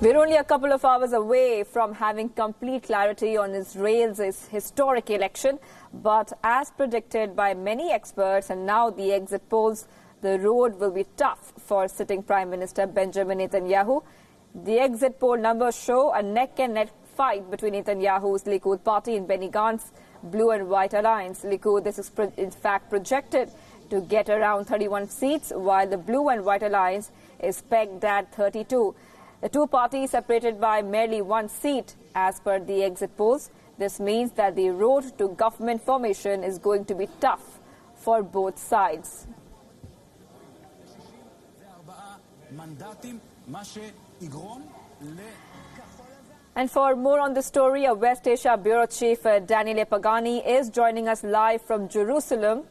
We're only a couple of hours away from having complete clarity on Israel's historic election, but as predicted by many experts and now the exit polls, the road will be tough for sitting Prime Minister Benjamin Netanyahu. The exit poll numbers show a neck-and-neck fight between Netanyahu's Likud party and Benny Gantz's Blue and White Alliance. Likud, this is in fact projected to get around 31 seats, while the Blue and White Alliance is pegged at 32. The two parties separated by merely one seat as per the exit polls. This means that the road to government formation is going to be tough for both sides. And for more on the story, our West Asia Bureau Chief Daniele Pagani is joining us live from Jerusalem.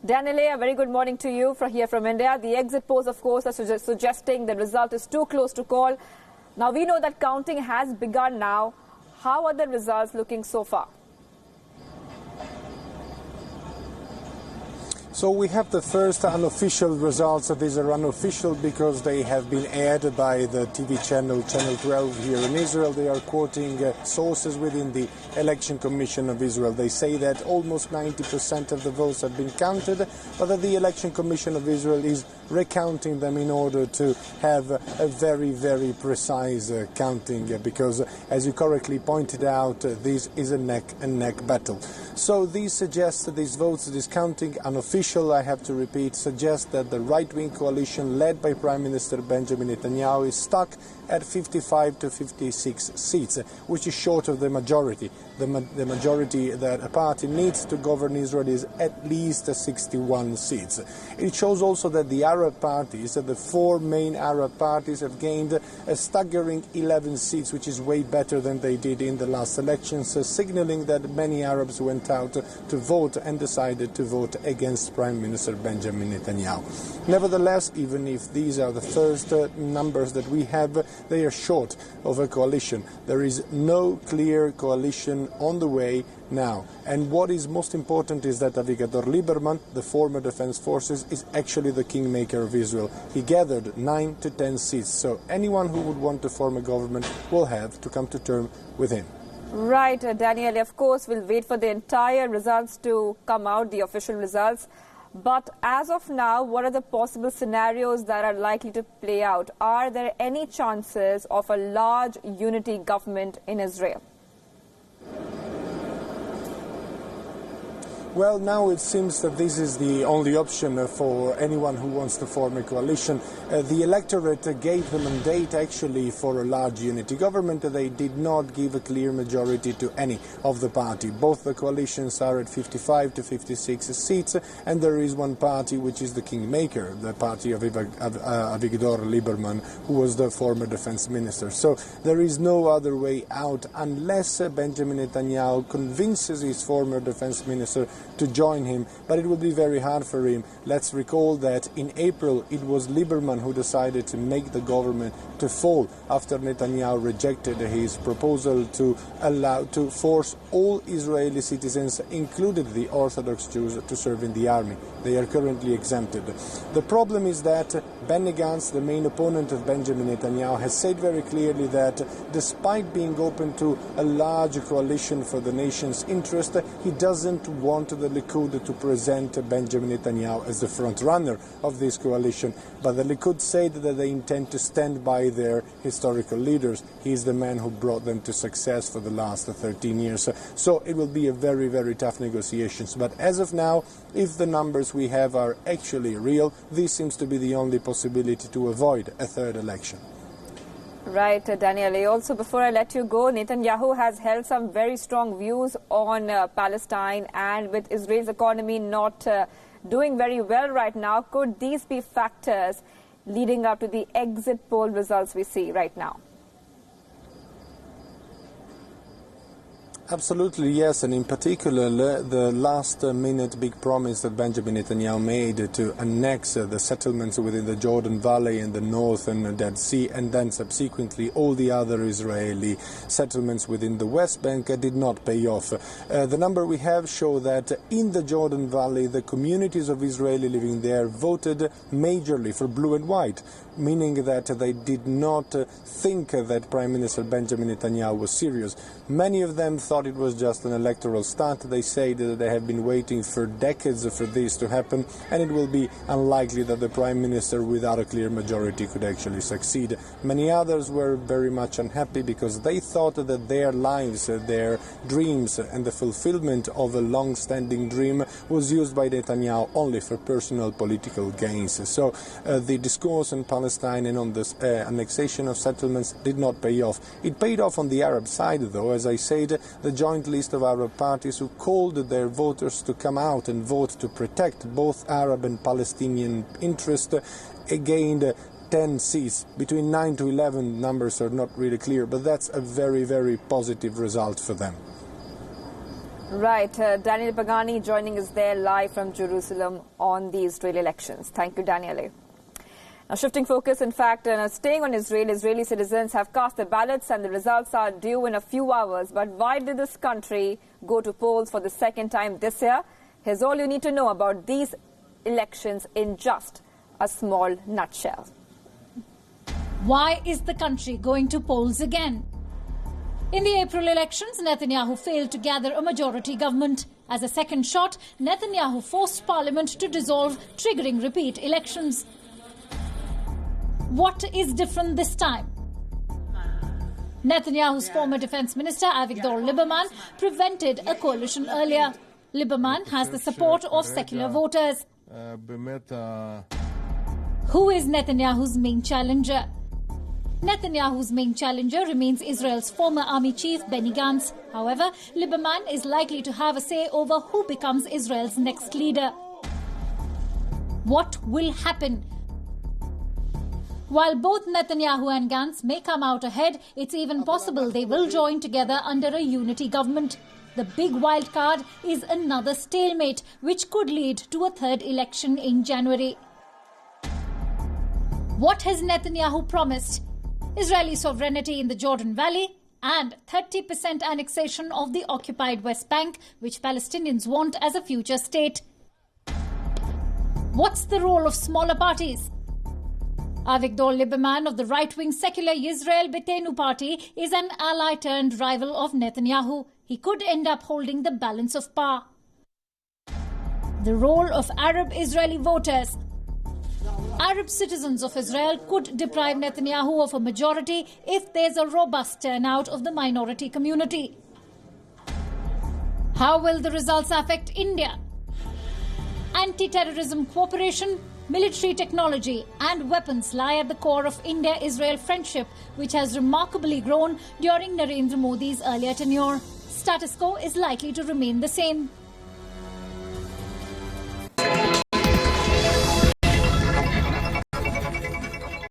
Daniele, a very good morning to you from India. The exit polls, of course, are suggesting the result is too close to call. Now, we know that counting has begun now. How are the results looking so far? So we have the first unofficial results. These are unofficial because they have been aired by the TV channel 12 here in Israel. They are quoting sources within the Election Commission of Israel. They say that almost 90% of the votes have been counted, but that the Election Commission of Israel is recounting them in order to have a very, very precise counting, because, as you correctly pointed out, this is a neck-and-neck battle. So these suggest, these votes, this counting unofficial, I have to repeat, suggest that the right-wing coalition led by Prime Minister Benjamin Netanyahu is stuck at 55 to 56 seats, which is short of the majority. The majority that a party needs to govern Israel is at least 61 seats. It shows also that the Arab parties, the four main Arab parties, have gained a staggering 11 seats, which is way better than they did in the last elections, signaling that many Arabs went out to vote and decided to vote against Prime Minister Benjamin Netanyahu. Nevertheless, even if these are the first numbers that we have, they are short of a coalition. There is no clear coalition on the way now. And what is most important is that Avigdor Lieberman, the former Defense Forces, is actually the kingmaker of Israel. He gathered 9 to 10 seats, so anyone who would want to form a government will have to come to terms with him. Right, Daniel, of course, we'll wait for the entire results to come out, the official results. But as of now, what are the possible scenarios that are likely to play out? Are there any chances of a large unity government in Israel? Well, now it seems that this is the only option for anyone who wants to form a coalition. The electorate gave the mandate actually for a large unity government. They did not give a clear majority to any of the party. Both the coalitions are at 55 to 56 seats, and there is one party which is the kingmaker, the party of Avigdor Lieberman, who was the former defense minister. So there is no other way out unless Benjamin Netanyahu convinces his former defense minister to join him, but it will be very hard for him. Let's recall that in April it was Lieberman who decided to make the government to fall after Netanyahu rejected his proposal to force all Israeli citizens, including the Orthodox Jews, to serve in the army. They are currently exempted. The problem is that Benny Gantz, the main opponent of Benjamin Netanyahu, has said very clearly that despite being open to a large coalition for the nation's interest, he doesn't want the Likud to present Benjamin Netanyahu as the front runner of this coalition. But the Likud said that they intend to stand by their historical leaders. He is the man who brought them to success for the last 13 years. So it will be a very, very tough negotiations. But as of now, if the numbers we have are actually real, this seems to be the only possibility to avoid a third election. Right, Daniele. Also, before I let you go, Netanyahu has held some very strong views on Palestine, and with Israel's economy not doing very well right now, could these be factors leading up to the exit poll results we see right now? Absolutely, yes, and in particular the last-minute big promise that Benjamin Netanyahu made to annex the settlements within the Jordan Valley and the North and Dead Sea, and then subsequently all the other Israeli settlements within the West Bank did not pay off. The number we have show that in the Jordan Valley the communities of Israeli living there voted majorly for blue and white, meaning that they did not think that Prime Minister Benjamin Netanyahu was serious. Many of them thought it was just an electoral stunt. They say that they have been waiting for decades for this to happen, and it will be unlikely that the Prime Minister without a clear majority could actually succeed. Many others were very much unhappy because they thought that their lives, their dreams and the fulfillment of a long-standing dream was used by Netanyahu only for personal political gains. So the discourse on Palestine and on this annexation of settlements did not pay off. It paid off on the Arab side, though. As I said, the joint list of Arab parties who called their voters to come out and vote to protect both Arab and Palestinian interests gained 10 seats. Between 9 to 11, numbers are not really clear, but that's a very, very positive result for them. Right. Daniel Pagani joining us there live from Jerusalem on the Israeli elections. Thank you, Daniele. Now, shifting focus, in fact, staying on Israel, Israeli citizens have cast their ballots and the results are due in a few hours. But why did this country go to polls for the second time this year? Here's all you need to know about these elections in just a small nutshell. Why is the country going to polls again? In the April elections, Netanyahu failed to gather a majority government. As a second shot, Netanyahu forced parliament to dissolve, triggering repeat elections. What is different this time? Netanyahu's former defense minister, Avigdor Lieberman, prevented a coalition earlier. Lieberman has the support of secular voters. Who is Netanyahu's main challenger? Netanyahu's main challenger remains Israel's former army chief, Benny Gantz. However, Lieberman is likely to have a say over who becomes Israel's next leader. What will happen? While both Netanyahu and Gantz may come out ahead, it's even possible they will join together under a unity government. The big wild card is another stalemate, which could lead to a third election in January. What has Netanyahu promised? Israeli sovereignty in the Jordan Valley and 30% annexation of the occupied West Bank, which Palestinians want as a future state. What's the role of smaller parties? Avigdor Lieberman of the right-wing secular Yisrael Beitenu party is an ally turned rival of Netanyahu. He could end up holding the balance of power. The role of Arab Israeli voters. Arab citizens of Israel could deprive Netanyahu of a majority if there's a robust turnout of the minority community. How will the results affect India? Anti-terrorism cooperation, military technology and weapons lie at the core of India-Israel friendship, which has remarkably grown during Narendra Modi's earlier tenure. Status quo is likely to remain the same.